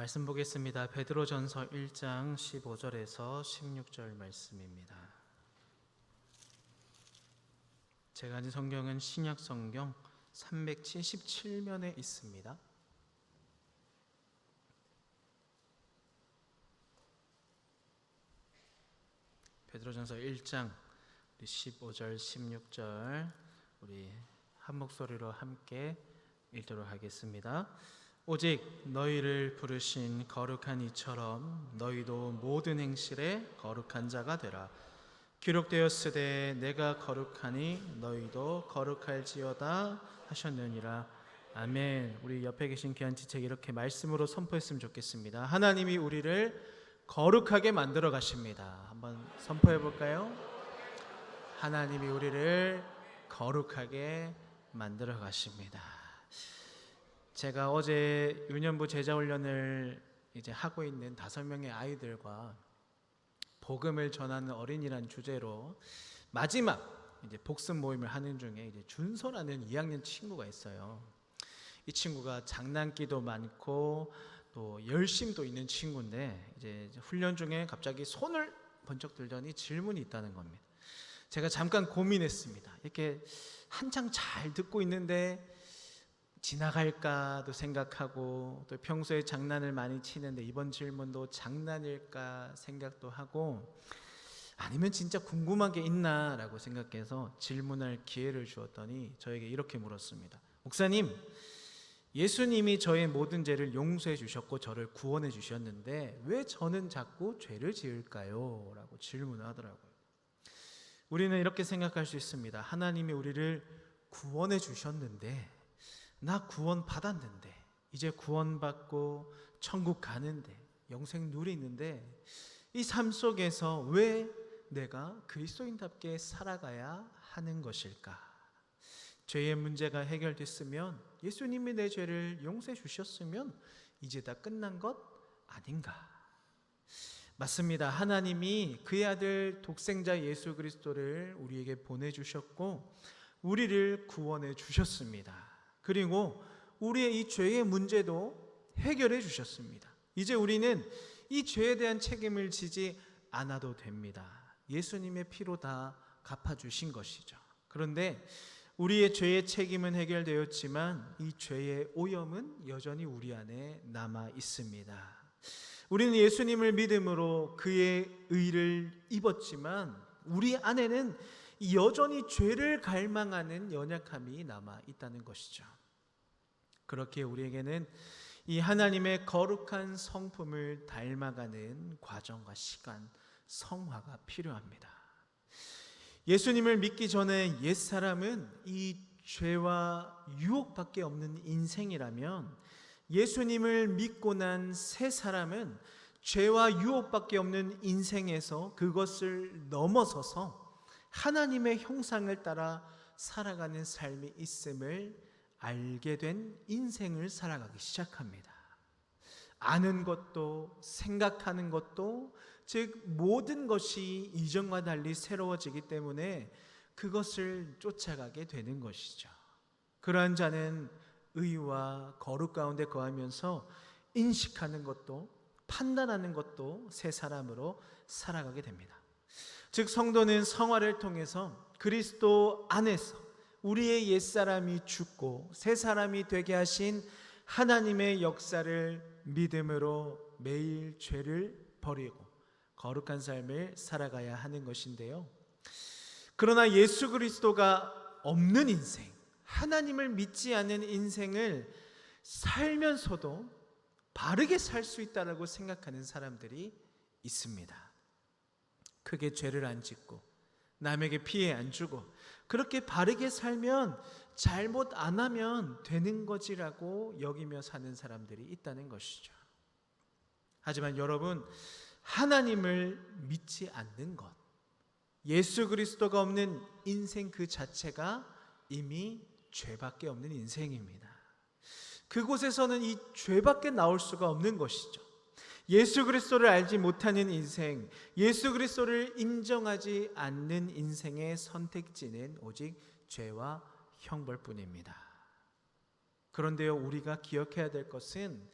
말씀 보겠습니다. 베드로전서 1장 15절에서 16절 말씀입니다. 제가 가진 성경은 신약 성경 377면에 있습니다. 베드로전서 1장 15절 16절 우리 한 목소리로 함께 읽도록 하겠습니다. 오직 너희를 부르신 거룩한 이처럼 너희도 모든 행실에 거룩한 자가 되라. 기록되었으되 내가 거룩하니 너희도 거룩할지어다 하셨느니라. 아멘. 우리 옆에 계신 귀한 지책 이렇게 말씀으로 선포했으면 좋겠습니다. 하나님이 우리를 거룩하게 만들어 가십니다. 한번 선포해 볼까요? 하나님이 우리를 거룩하게 만들어 가십니다. 제가 어제 유년부 제자훈련을 이제 하고 있는 5명의 아이들과 복음을 전하는 어린이란 주제로 마지막 이제 복습 모임을 하는 중에 이제 준서라는 2학년 친구가 있어요. 이 친구가 장난기도 많고 또 열심도 있는 친구인데 이제 훈련 중에 갑자기 손을 번쩍 들더니 질문이 있다는 겁니다. 제가 잠깐 고민했습니다. 이렇게 한창 잘 듣고 있는데 지나갈까도 생각하고 또 평소에 장난을 많이 치는데 이번 질문도 장난일까 생각도 하고 아니면 진짜 궁금한 게 있나 라고 생각해서 질문할 기회를 주었더니 저에게 이렇게 물었습니다. 목사님, 예수님이 저의 모든 죄를 용서해 주셨고 저를 구원해 주셨는데 왜 저는 자꾸 죄를 지을까요? 라고 질문을 하더라고요. 우리는 이렇게 생각할 수 있습니다. 하나님이 우리를 구원해 주셨는데 나 구원 받았는데 이제 구원받고 천국 가는데 영생 누리는데 이 삶 속에서 왜 내가 그리스도인답게 살아가야 하는 것일까? 죄의 문제가 해결됐으면 예수님이 내 죄를 용서해 주셨으면 이제 다 끝난 것 아닌가? 맞습니다. 하나님이 그의 아들 독생자 예수 그리스도를 우리에게 보내주셨고 우리를 구원해 주셨습니다. 그리고 우리의 이 죄의 문제도 해결해 주셨습니다. 이제 우리는 이 죄에 대한 책임을 지지 않아도 됩니다. 예수님의 피로 다 갚아주신 것이죠. 그런데 우리의 죄의 책임은 해결되었지만 이 죄의 오염은 여전히 우리 안에 남아 있습니다. 우리는 예수님을 믿음으로 그의 의를 입었지만 우리 안에는 여전히 죄를 갈망하는 연약함이 남아 있다는 것이죠. 그렇게 우리에게는 이 하나님의 거룩한 성품을 닮아가는 과정과 시간, 성화가 필요합니다. 예수님을 믿기 전에 옛사람은 이 죄와 유혹밖에 없는 인생이라면 예수님을 믿고 난 새 사람은 죄와 유혹밖에 없는 인생에서 그것을 넘어서서 하나님의 형상을 따라 살아가는 삶이 있음을 알게 된 인생을 살아가기 시작합니다. 아는 것도 생각하는 것도 즉 모든 것이 이전과 달리 새로워지기 때문에 그것을 쫓아가게 되는 것이죠. 그러한 자는 의와 거룩 가운데 거하면서 인식하는 것도 판단하는 것도 새 사람으로 살아가게 됩니다. 즉 성도는 성화를 통해서 그리스도 안에서 우리의 옛사람이 죽고 새 사람이 되게 하신 하나님의 역사를 믿음으로 매일 죄를 버리고 거룩한 삶을 살아가야 하는 것인데요. 그러나 예수 그리스도가 없는 인생, 하나님을 믿지 않는 인생을 살면서도 바르게 살 수 있다고 생각하는 사람들이 있습니다. 크게 죄를 안 짓고 남에게 피해 안 주고 그렇게 바르게 살면 잘못 안 하면 되는 거지라고 여기며 사는 사람들이 있다는 것이죠. 하지만 여러분, 하나님을 믿지 않는 것, 예수 그리스도가 없는 인생 그 자체가 이미 죄밖에 없는 인생입니다. 그곳에서는 이 죄밖에 나올 수가 없는 것이죠. 예수 그리스도를 알지 못하는 인생, 예수 그리스도를 인정하지 않는 인생의 선택지는 오직 죄와 형벌뿐입니다. 그런데요, 우리가 기억해야 될 것은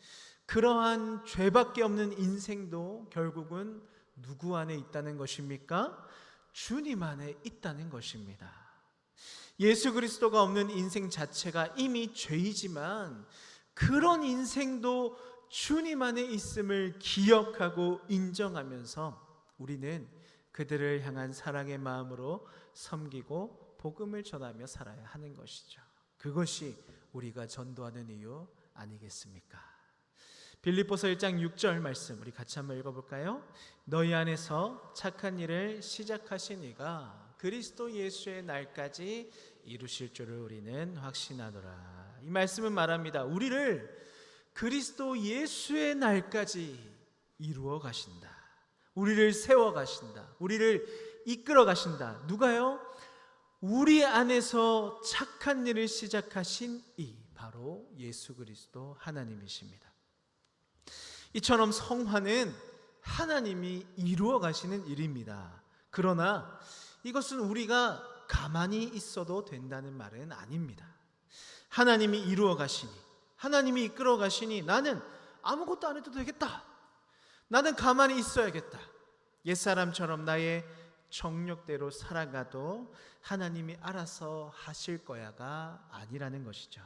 그러한 죄밖에 없는 인생도 결국은 누구 안에 있다는 것입니까? 주님 안에 있다는 것입니다. 예수 그리스도가 없는 인생 자체가 이미 죄이지만 그런 인생도 주님 안에 있음을 기억하고 인정하면서 우리는 그들을 향한 사랑의 마음으로 섬기고 복음을 전하며 살아야 하는 것이죠. 그것이 우리가 전도하는 이유 아니겠습니까? 빌립보서 1장 6절 말씀 우리 같이 한번 읽어볼까요? 너희 안에서 착한 일을 시작하신 이가 그리스도 예수의 날까지 이루실 줄을 우리는 확신하노라. 이 말씀은 말합니다. 우리를 그리스도 예수의 날까지 이루어 가신다. 우리를 세워 가신다. 우리를 이끌어 가신다. 누가요? 우리 안에서 착한 일을 시작하신 이 바로 예수 그리스도 하나님이십니다. 이처럼 성화는 하나님이 이루어 가시는 일입니다. 그러나 이것은 우리가 가만히 있어도 된다는 말은 아닙니다. 하나님이 이루어 가시니, 하나님이 이끌어 가시니 나는 아무것도 안 해도 되겠다. 나는 가만히 있어야겠다. 옛사람처럼 나의 정욕대로 살아가도 하나님이 알아서 하실 거야가 아니라는 것이죠.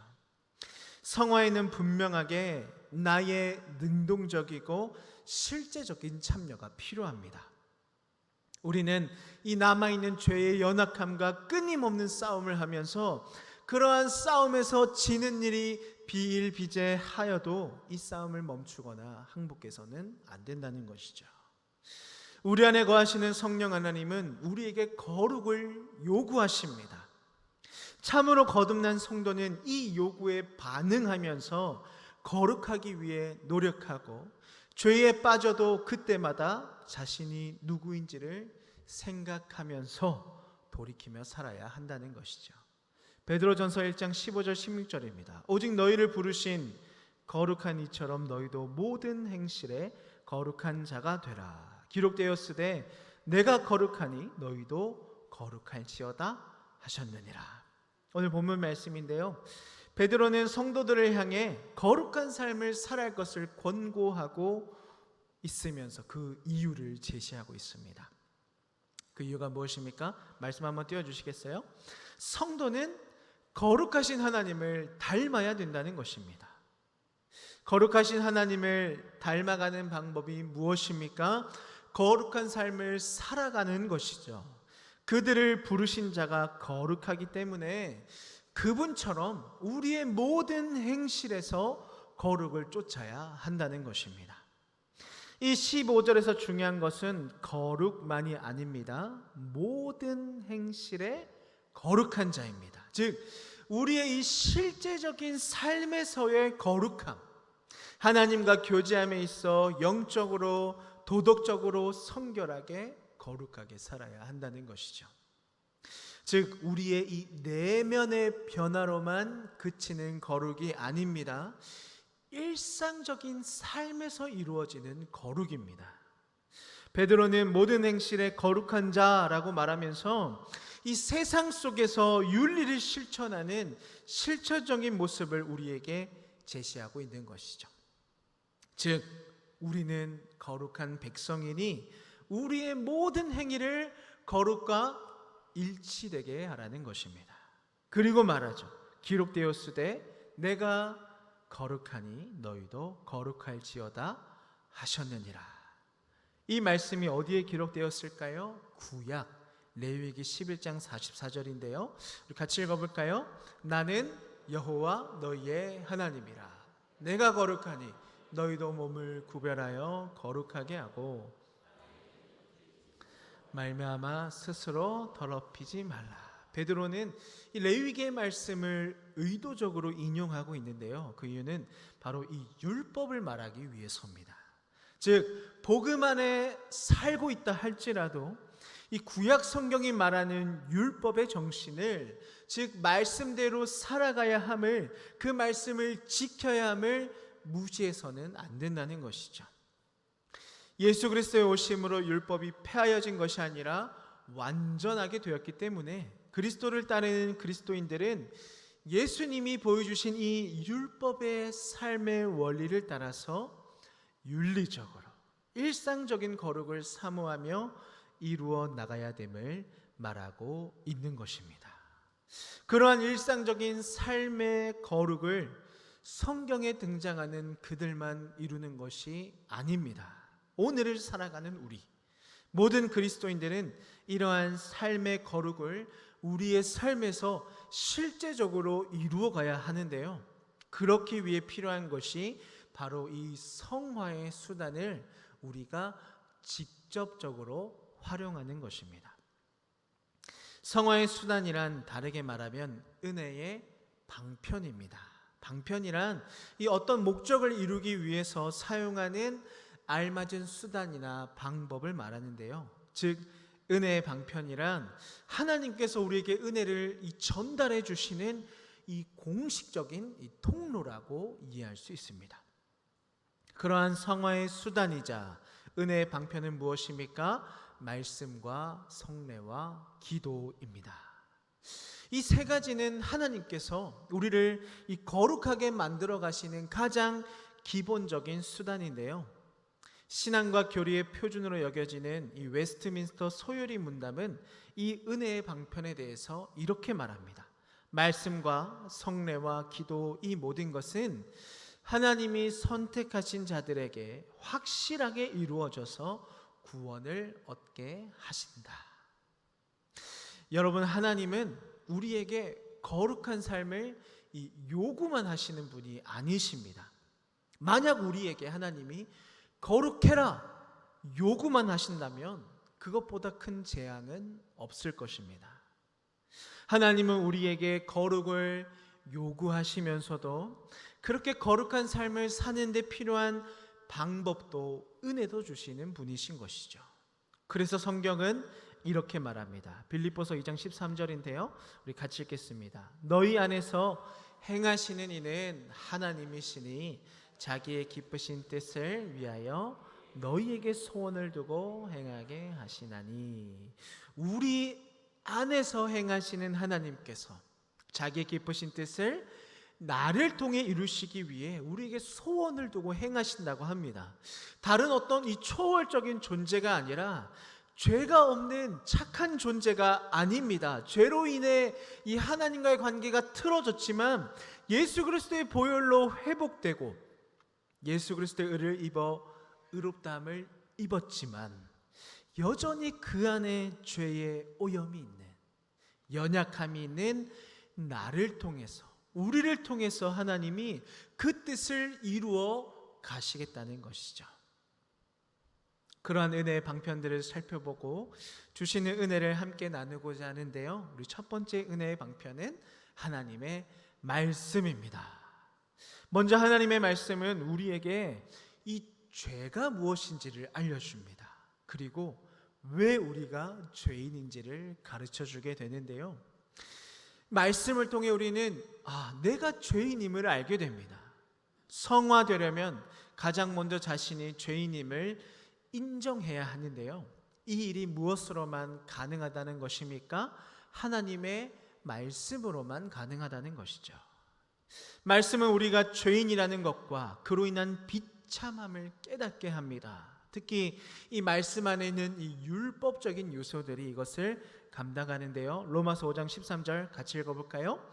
성화에는 분명하게 나의 능동적이고 실제적인 참여가 필요합니다. 우리는 이 남아있는 죄의 연약함과 끊임없는 싸움을 하면서 그러한 싸움에서 지는 일이 비일비재하여도 이 싸움을 멈추거나 항복해서는 안 된다는 것이죠. 우리 안에 거하시는 성령 하나님은 우리에게 거룩을 요구하십니다. 참으로 거듭난 성도는 이 요구에 반응하면서 거룩하기 위해 노력하고 죄에 빠져도 그때마다 자신이 누구인지를 생각하면서 돌이키며 살아야 한다는 것이죠. 베드로전서 1장 15절 16절입니다. 오직 너희를 부르신 거룩한 이처럼 너희도 모든 행실에 거룩한 자가 되라. 기록되었으되 내가 거룩하니 너희도 거룩할지어다 하셨느니라. 오늘 본문 말씀인데요, 베드로는 성도들을 향해 거룩한 삶을 살아갈 것을 권고하고 있으면서 그 이유를 제시하고 있습니다. 그 이유가 무엇입니까? 말씀 한번 띄워주시겠어요? 성도는 거룩하신 하나님을 닮아야 된다는 것입니다. 거룩하신 하나님을 닮아가는 방법이 무엇입니까? 거룩한 삶을 살아가는 것이죠. 그들을 부르신 자가 거룩하기 때문에 그분처럼 우리의 모든 행실에서 거룩을 쫓아야 한다는 것입니다. 이 15절에서 중요한 것은 거룩만이 아닙니다. 모든 행실에 거룩한 자입니다. 즉 우리의 이 실제적인 삶에서의 거룩함, 하나님과 교제함에 있어 영적으로 도덕적으로 성결하게 거룩하게 살아야 한다는 것이죠. 즉 우리의 이 내면의 변화로만 그치는 거룩이 아닙니다. 일상적인 삶에서 이루어지는 거룩입니다. 베드로는 모든 행실에 거룩한 자라고 말하면서 이 세상 속에서 윤리를 실천하는 실천적인 모습을 우리에게 제시하고 있는 것이죠. 즉 우리는 거룩한 백성이니 우리의 모든 행위를 거룩과 일치되게 하라는 것입니다. 그리고 말하죠. 기록되었으되 내가 거룩하니 너희도 거룩할지어다 하셨느니라. 이 말씀이 어디에 기록되었을까요? 구약 레위기 11장 44절인데요. 우리 같이 읽어볼까요? 나는 여호와 너희의 하나님이라. 내가 거룩하니 너희도 몸을 구별하여 거룩하게 하고 말미암아 스스로 더럽히지 말라. 베드로는 이 레위기의 말씀을 의도적으로 인용하고 있는데요. 그 이유는 바로 이 율법을 말하기 위해서입니다. 즉 복음 안에 살고 있다 할지라도 이 구약 성경이 말하는 율법의 정신을, 즉 말씀대로 살아가야 함을, 그 말씀을 지켜야 함을 무시해서는 안 된다는 것이죠. 예수 그리스도의 오심으로 율법이 폐하여진 것이 아니라 완전하게 되었기 때문에 그리스도를 따르는 그리스도인들은 예수님이 보여주신 이 율법의 삶의 원리를 따라서 윤리적으로 일상적인 거룩을 사모하며 이루어 나가야 됨을 말하고 있는 것입니다. 그러한 일상적인 삶의 거룩을 성경에 등장하는 그들만 이루는 것이 아닙니다. 오늘을 살아가는 우리 모든 그리스도인들은 이러한 삶의 거룩을 우리의 삶에서 실제적으로 이루어가야 하는데요, 그렇기 위해 필요한 것이 바로 이 성화의 수단을 우리가 직접적으로 활용하는 것입니다. 성화의 수단이란 다르게 말하면 은혜의 방편입니다. 방편이란 이 어떤 목적을 이루기 위해서 사용하는 알맞은 수단이나 방법을 말하는데요, 즉 은혜의 방편이란 하나님께서 우리에게 은혜를 전달해 주시는 이 공식적인 이 통로라고 이해할 수 있습니다. 그러한 성화의 수단이자 은혜의 방편은 무엇입니까? 말씀과 성례와 기도입니다. 이 세 가지는 하나님께서 우리를 이 거룩하게 만들어 가시는 가장 기본적인 수단인데요, 신앙과 교리의 표준으로 여겨지는 이 웨스트민스터 소요리 문답은 이 은혜의 방편에 대해서 이렇게 말합니다. 말씀과 성례와 기도, 이 모든 것은 하나님이 선택하신 자들에게 확실하게 이루어져서 구원을 얻게 하신다. 여러분, 하나님은 우리에게 거룩한 삶을 요구만 하시는 분이 아니십니다. 만약 우리에게 하나님이 거룩해라 요구만 하신다면 그것보다 큰 재앙은 없을 것입니다. 하나님은 우리에게 거룩을 요구하시면서도 그렇게 거룩한 삶을 사는 데 필요한 방법도 은혜도 주시는 분이신 것이죠. 그래서 성경은 이렇게 말합니다. 빌립보서 2장 13절인데요, 우리 같이 읽겠습니다. 너희 안에서 행하시는 이는 하나님이시니 자기의 기쁘신 뜻을 위하여 너희에게 소원을 두고 행하게 하시나니. 우리 안에서 행하시는 하나님께서 자기의 기쁘신 뜻을 나를 통해 이루시기 위해 우리에게 소원을 두고 행하신다고 합니다. 다른 어떤 이 초월적인 존재가 아니라 죄가 없는 착한 존재가 아닙니다. 죄로 인해 이 하나님과의 관계가 틀어졌지만 예수 그리스도의 보혈로 회복되고 예수 그리스도의 의를 입어 의롭다함을 입었지만 여전히 그 안에 죄의 오염이 있는, 연약함이 있는 나를 통해서, 우리를 통해서 하나님이 그 뜻을 이루어 가시겠다는 것이죠. 그러한 은혜의 방편들을 살펴보고 주시는 은혜를 함께 나누고자 하는데요, 우리 첫 번째 은혜의 방편은 하나님의 말씀입니다. 먼저 하나님의 말씀은 우리에게 이 죄가 무엇인지를 알려줍니다. 그리고 왜 우리가 죄인인지를 가르쳐주게 되는데요, 말씀을 통해 우리는 내가 죄인임을 알게 됩니다. 성화되려면 가장 먼저 자신이 죄인임을 인정해야 하는데요, 이 일이 무엇으로만 가능하다는 것입니까? 하나님의 말씀으로만 가능하다는 것이죠. 말씀은 우리가 죄인이라는 것과 그로 인한 비참함을 깨닫게 합니다. 특히 이 말씀 안에 있는 이 율법적인 요소들이 이것을 감당하는데요, 로마서 5장 13절 같이 읽어볼까요?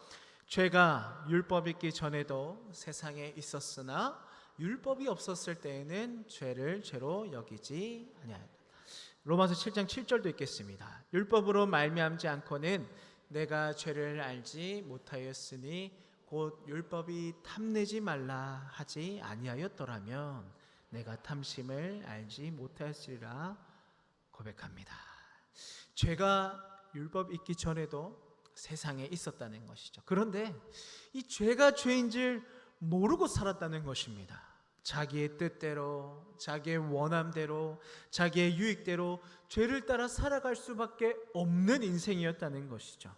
죄가 율법이 있기 전에도 세상에 있었으나 율법이 없었을 때에는 죄를 죄로 여기지 아니하였다. 로마서 7장 7절도 읽겠습니다. 율법으로 말미암지 않고는 내가 죄를 알지 못하였으니 곧 율법이 탐내지 말라 하지 아니하였더라면 내가 탐심을 알지 못하였으리라 고백합니다. 죄가 율법이 있기 전에도 세상에 있었다는 것이죠. 그런데 이 죄가 죄인 줄 모르고 살았다는 것입니다. 자기의 뜻대로, 자기의 원함대로, 자기의 유익대로 죄를 따라 살아갈 수밖에 없는 인생이었다는 것이죠.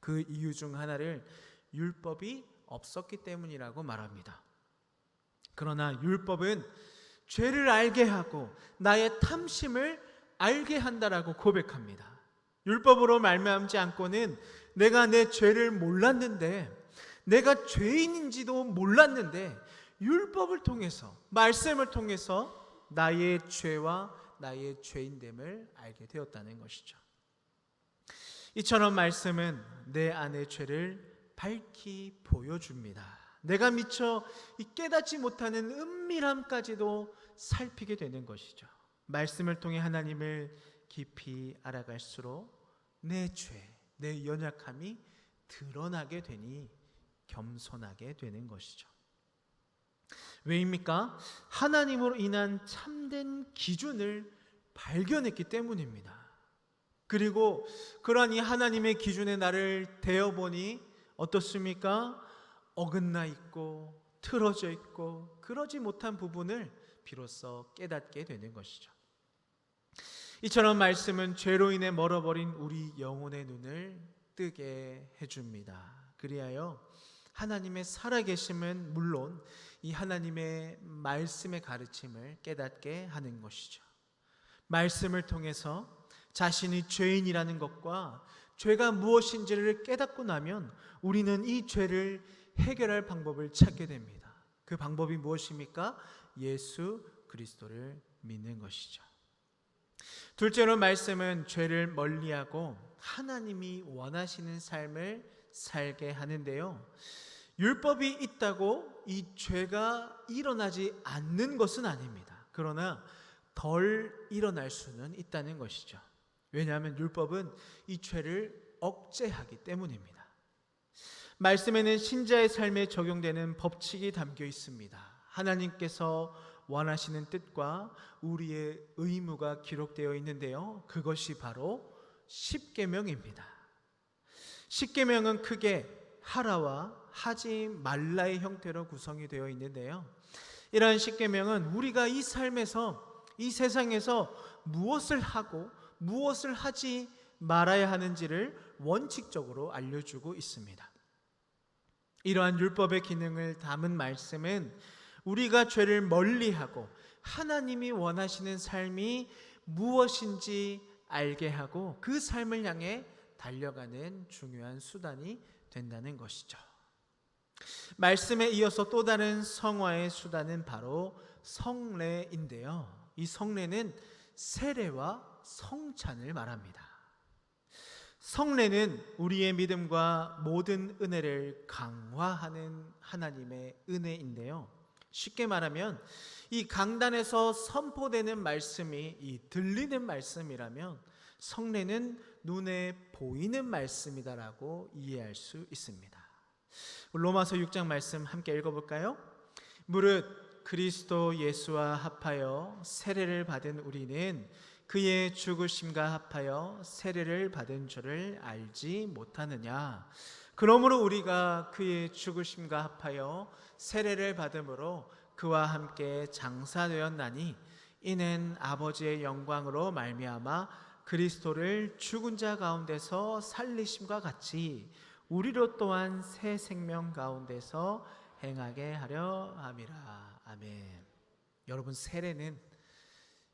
그 이유 중 하나를 율법이 없었기 때문이라고 말합니다. 그러나 율법은 죄를 알게 하고 나의 탐심을 알게 한다라고 고백합니다. 율법으로 말미암지 않고는 내가 내 죄를 몰랐는데, 내가 죄인인지도 몰랐는데 율법을 통해서, 말씀을 통해서 나의 죄와 나의 죄인됨을 알게 되었다는 것이죠. 이처럼 말씀은 내 안의 죄를 밝히 보여줍니다. 내가 미처 깨닫지 못하는 은밀함까지도 살피게 되는 것이죠. 말씀을 통해 하나님을 깊이 알아갈수록 내 죄, 내 연약함이 드러나게 되니 겸손하게 되는 것이죠. 왜입니까? 하나님으로 인한 참된 기준을 발견했기 때문입니다. 그리고 그러한 이 하나님의 기준에 나를 대어보니 어떻습니까? 어긋나 있고 틀어져 있고 그러지 못한 부분을 비로소 깨닫게 되는 것이죠. 이처럼 말씀은 죄로 인해 멀어버린 우리 영혼의 눈을 뜨게 해줍니다. 그리하여 하나님의 살아계심은 물론 이 하나님의 말씀의 가르침을 깨닫게 하는 것이죠. 말씀을 통해서 자신이 죄인이라는 것과 죄가 무엇인지를 깨닫고 나면 우리는 이 죄를 해결할 방법을 찾게 됩니다. 그 방법이 무엇입니까? 예수 그리스도를 믿는 것이죠. 둘째로 말씀은 죄를 멀리하고 하나님이 원하시는 삶을 살게 하는데요. 율법이 있다고 이 죄가 일어나지 않는 것은 아닙니다. 그러나 덜 일어날 수는 있다는 것이죠. 왜냐하면 율법은 이 죄를 억제하기 때문입니다. 말씀에는 신자의 삶에 적용되는 법칙이 담겨 있습니다. 하나님께서 원하시는 뜻과 우리의 의무가 기록되어 있는데요. 그것이 바로 십계명입니다. 십계명은 크게 하라와 하지 말라의 형태로 구성이 되어 있는데요. 이러한 십계명은 우리가 이 삶에서, 이 세상에서 무엇을 하고 무엇을 하지 말아야 하는지를 원칙적으로 알려주고 있습니다. 이러한 율법의 기능을 담은 말씀은 우리가 죄를 멀리하고 하나님이 원하시는 삶이 무엇인지 알게 하고 그 삶을 향해 달려가는 중요한 수단이 된다는 것이죠. 말씀에 이어서 또 다른 성화의 수단은 바로 성례인데요. 이 성례는 세례와 성찬을 말합니다. 성례는 우리의 믿음과 모든 은혜를 강화하는 하나님의 은혜인데요. 쉽게 말하면 이 강단에서 선포되는 말씀이 이 들리는 말씀이라면 성례는 눈에 보이는 말씀이다라고 이해할 수 있습니다. 로마서 6장 말씀 함께 읽어볼까요? 무릇 그리스도 예수와 합하여 세례를 받은 우리는 그의 죽으심과 합하여 세례를 받은 줄을 알지 못하느냐. 그러므로 우리가 그의 죽으심과 합하여 세례를 받음으로 그와 함께 장사되었나니 이는 아버지의 영광으로 말미암아 그리스도를 죽은 자 가운데서 살리심과 같이 우리로 또한 새 생명 가운데서 행하게 하려 함이라. 아멘. 여러분, 세례는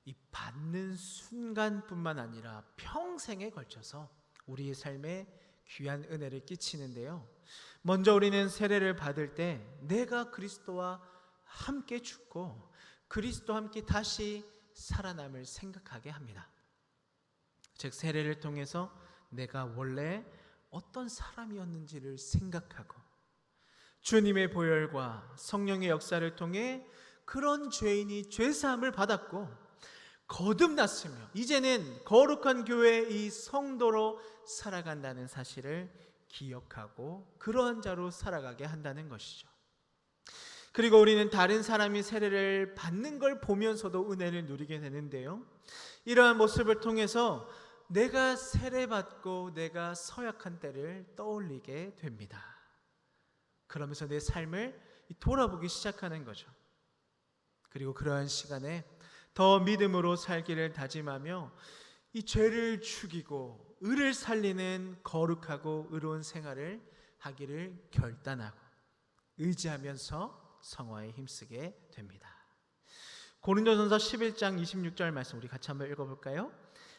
이 받는 순간뿐만 아니라 평생에 걸쳐서 우리의 삶에 귀한 은혜를 끼치는데요. 먼저 우리는 세례를 받을 때 내가 그리스도와 함께 죽고 그리스도와 함께 다시 살아남을 생각하게 합니다. 즉 세례를 통해서 내가 원래 어떤 사람이었는지를 생각하고 주님의 보혈과 성령의 역사를 통해 그런 죄인이 죄사함을 받았고 거듭났으며 이제는 거룩한 교회의 이 성도로 살아간다는 사실을 기억하고 그러한 자로 살아가게 한다는 것이죠. 그리고 우리는 다른 사람이 세례를 받는 걸 보면서도 은혜를 누리게 되는데요. 이러한 모습을 통해서 내가 세례받고 내가 서약한 때를 떠올리게 됩니다. 그러면서 내 삶을 돌아보기 시작하는 거죠. 그리고 그러한 시간에 더 믿음으로 살기를 다짐하며 이 죄를 죽이고 의를 살리는 거룩하고 의로운 생활을 하기를 결단하고 의지하면서 성화에 힘쓰게 됩니다. 고린도전서 11장 26절 말씀 우리 같이 한번 읽어볼까요?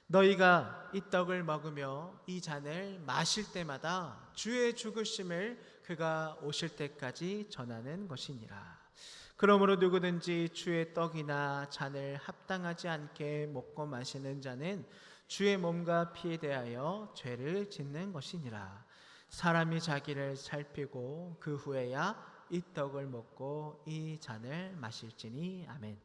너희가 이 떡을 먹으며 이 잔을 마실 때마다 주의 죽으심을 그가 오실 때까지 전하는 것이니라. 그러므로 누구든지 주의 떡이나 잔을 합당하지 않게 먹고 마시는 자는 주의 몸과 피에 대하여 죄를 짓는 것이니라. 사람이 자기를 살피고 그 후에야 이 떡을 먹고 이 잔을 마실지니. 아멘.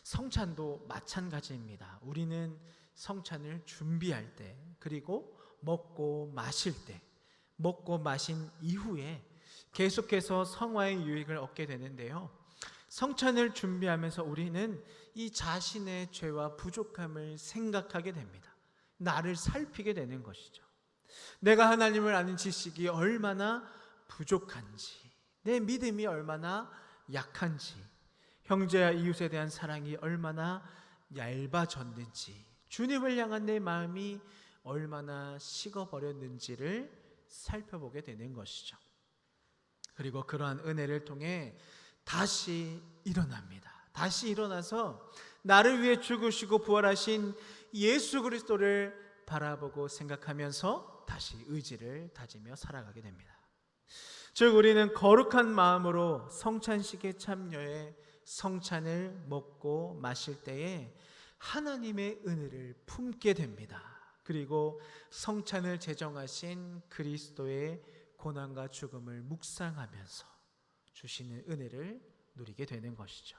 성찬도 마찬가지입니다. 우리는 성찬을 준비할 때, 그리고 먹고 마실 때, 먹고 마신 이후에 계속해서 성화의 유익을 얻게 되는데요, 성찬을 준비하면서 우리는 이 자신의 죄와 부족함을 생각하게 됩니다. 나를 살피게 되는 것이죠. 내가 하나님을 아는 지식이 얼마나 부족한지, 내 믿음이 얼마나 약한지, 형제와 이웃에 대한 사랑이 얼마나 얇아졌는지, 주님을 향한 내 마음이 얼마나 식어버렸는지를 살펴보게 되는 것이죠. 그리고 그러한 은혜를 통해 다시 일어납니다. 다시 일어나서 나를 위해 죽으시고 부활하신 예수 그리스도를 바라보고 생각하면서 다시 의지를 다지며 살아가게 됩니다. 즉 우리는 거룩한 마음으로 성찬식에 참여해 성찬을 먹고 마실 때에 하나님의 은혜를 품게 됩니다. 그리고 성찬을 제정하신 그리스도의 고난과 죽음을 묵상하면서 주시는 은혜를 누리게 되는 것이죠.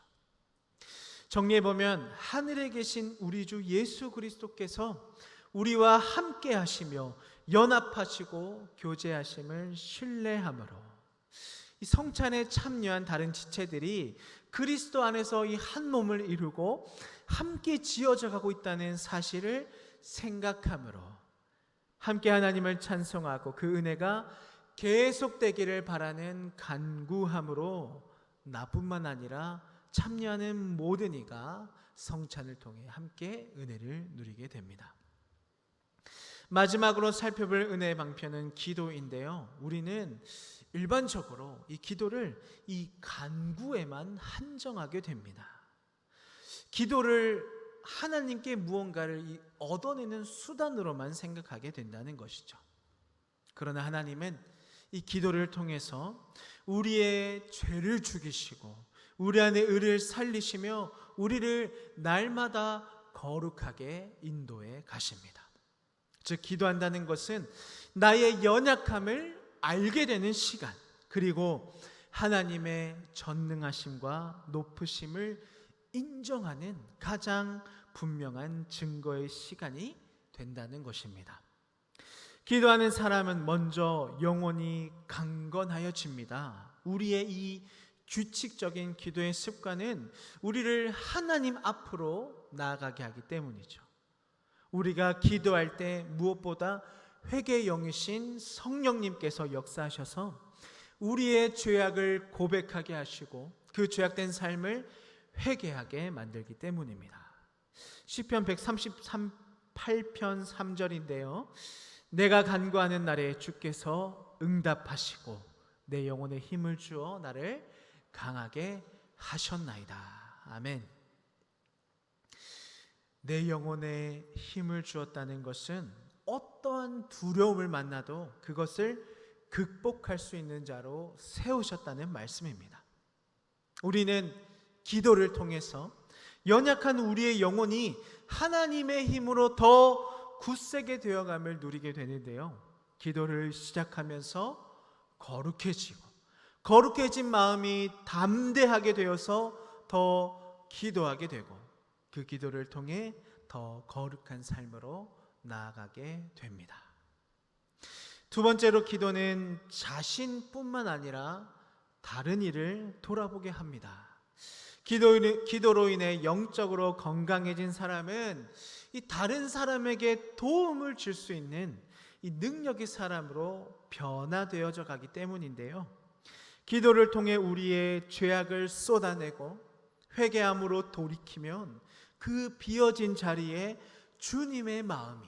정리해보면 하늘에 계신 우리 주 예수 그리스도께서 우리와 함께 하시며 연합하시고 교제하심을 신뢰함으로 이 성찬에 참여한 다른 지체들이 그리스도 안에서 이 한 몸을 이루고 함께 지어져 가고 있다는 사실을 생각함으로 함께 하나님을 찬송하고 그 은혜가 계속되기를 바라는 간구함으로 나뿐만 아니라 참여하는 모든 이가 성찬을 통해 함께 은혜를 누리게 됩니다. 마지막으로 살펴볼 은혜의 방편은 기도인데요, 우리는 일반적으로 이 기도를 이 간구에만 한정하게 됩니다. 기도를 하나님께 무언가를 얻어내는 수단으로만 생각하게 된다는 것이죠. 그러나 하나님은 이 기도를 통해서 우리의 죄를 죽이시고 우리 안에 의를 살리시며 우리를 날마다 거룩하게 인도해 가십니다. 즉 기도한다는 것은 나의 연약함을 알게 되는 시간, 그리고 하나님의 전능하심과 높으심을 인정하는 가장 분명한 증거의 시간이 된다는 것입니다. 기도하는 사람은 먼저 영혼이 강건하여집니다. 우리의 이 규칙적인 기도의 습관은 우리를 하나님 앞으로 나아가게 하기 때문이죠. 우리가 기도할 때 무엇보다 회개의 영이신 성령님께서 역사하셔서 우리의 죄악을 고백하게 하시고 그 죄악된 삶을 회개하게 만들기 때문입니다. 시편 138편 3절인데요, 내가 간구하는 날에 주께서 응답하시고 내 영혼에 힘을 주어 나를 강하게 하셨나이다. 아멘. 내 영혼에 힘을 주었다는 것은 어떠한 두려움을 만나도 그것을 극복할 수 있는 자로 세우셨다는 말씀입니다. 우리는 기도를 통해서 연약한 우리의 영혼이 하나님의 힘으로 더 굳세게 되어감을 누리게 되는데요, 기도를 시작하면서 거룩해진 마음이 담대하게 되어서 더 기도하게 되고 그 기도를 통해 더 거룩한 삶으로 나아가게 됩니다. 두 번째로 기도는 자신뿐만 아니라 다른 이를 돌아보게 합니다. 기도로 인해 영적으로 건강해진 사람은 이 다른 사람에게 도움을 줄 수 있는 이 능력의 사람으로 변화되어져 가기 때문인데요, 기도를 통해 우리의 죄악을 쏟아내고 회개함으로 돌이키면 그 비어진 자리에 주님의 마음이,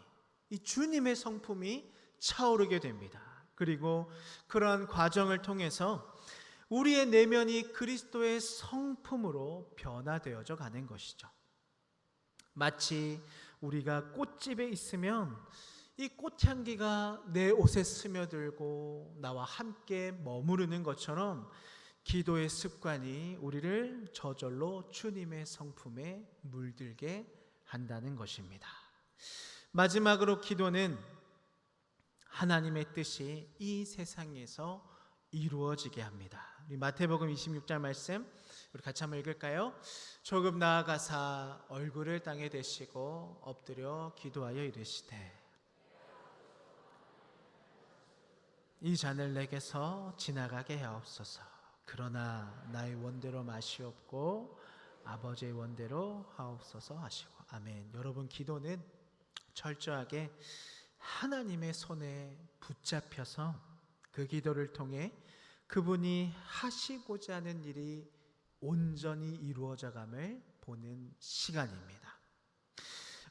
이 주님의 성품이 차오르게 됩니다. 그리고 그러한 과정을 통해서 우리의 내면이 그리스도의 성품으로 변화되어져 가는 것이죠. 마치 우리가 꽃집에 있으면 이 꽃향기가 내 옷에 스며들고 나와 함께 머무르는 것처럼 기도의 습관이 우리를 저절로 주님의 성품에 물들게 한다는 것입니다. 마지막으로 기도는 하나님의 뜻이 이 세상에서 이루어지게 합니다. 우리 마태복음 26장 말씀 우리 같이 한번 읽을까요? 조금 나아가사 얼굴을 땅에 대시고 엎드려 기도하여 이르시되 이 잔을 내게서 지나가게 하옵소서. 그러나 나의 원대로 마시옵고 아버지의 원대로 하옵소서 하시고. 아멘. 여러분, 기도는 철저하게 하나님의 손에 붙잡혀서 그 기도를 통해 그분이 하시고자 하는 일이 온전히 이루어져감을 보는 시간입니다.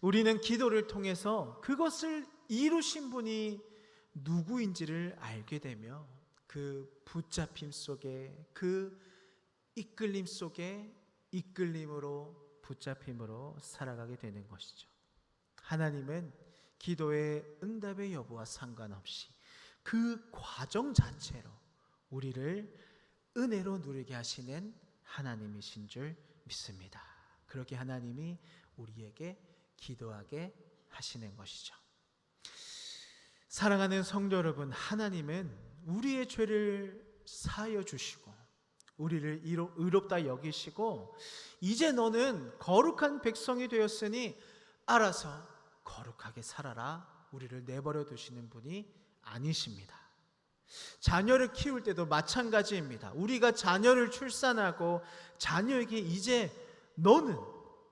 우리는 기도를 통해서 그것을 이루신 분이 누구인지를 알게 되며 그 붙잡힘 속에, 그 이끌림 속에 이끌림으로 붙잡힘으로 살아가게 되는 것이죠. 하나님은 기도의 응답의 여부와 상관없이 그 과정 자체로 우리를 은혜로 누리게 하시는 하나님이신 줄 믿습니다. 그렇게 하나님이 우리에게 기도하게 하시는 것이죠. 사랑하는 성도 여러분, 하나님은 우리의 죄를 사하여 주시고 우리를 의롭다 여기시고 이제 너는 거룩한 백성이 되었으니 알아서 거룩하게 살아라, 우리를 내버려 두시는 분이 아니십니다. 자녀를 키울 때도 마찬가지입니다. 우리가 자녀를 출산하고 자녀에게 이제 너는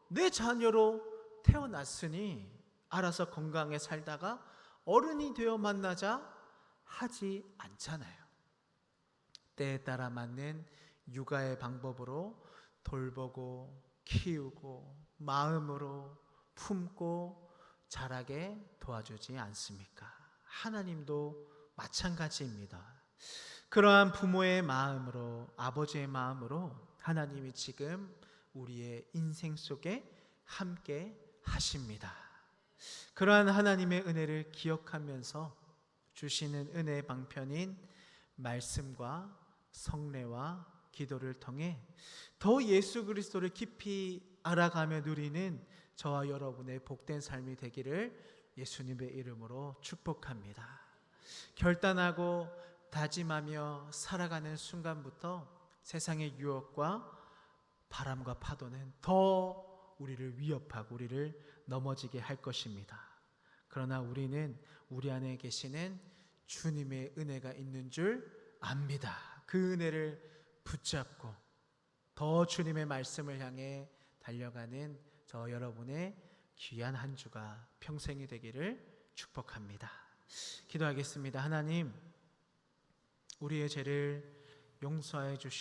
내 자녀로 태어났으니 알아서 건강하게 살다가 어른이 되어 만나자 하지 않잖아요. 때에 따라 맞는 육아의 방법으로 돌보고 키우고 마음으로 품고 자라게 도와주지 않습니까? 하나님도 마찬가지입니다. 그러한 부모의 마음으로, 아버지의 마음으로 하나님이 지금 우리의 인생 속에 함께 하십니다. 그러한 하나님의 은혜를 기억하면서 주시는 은혜의 방편인 말씀과 성례와 기도를 통해 더 예수 그리스도를 깊이 알아가며 누리는 저와 여러분의 복된 삶이 되기를 예수님의 이름으로 축복합니다. 결단하고 다짐하며 살아가는 순간부터 세상의 유혹과 바람과 파도는 더 우리를 위협하고 우리를 넘어지게 할 것입니다. 그러나 우리는 우리 안에 계시는 주님의 은혜가 있는 줄 압니다. 그 은혜를 붙잡고 더 주님의 말씀을 향해 달려가는 저 여러분의 귀한 한 주가 평생이 되기를 축복합니다. 기도하겠습니다. 하나님, 우리의 죄를 용서해 주시옵소서.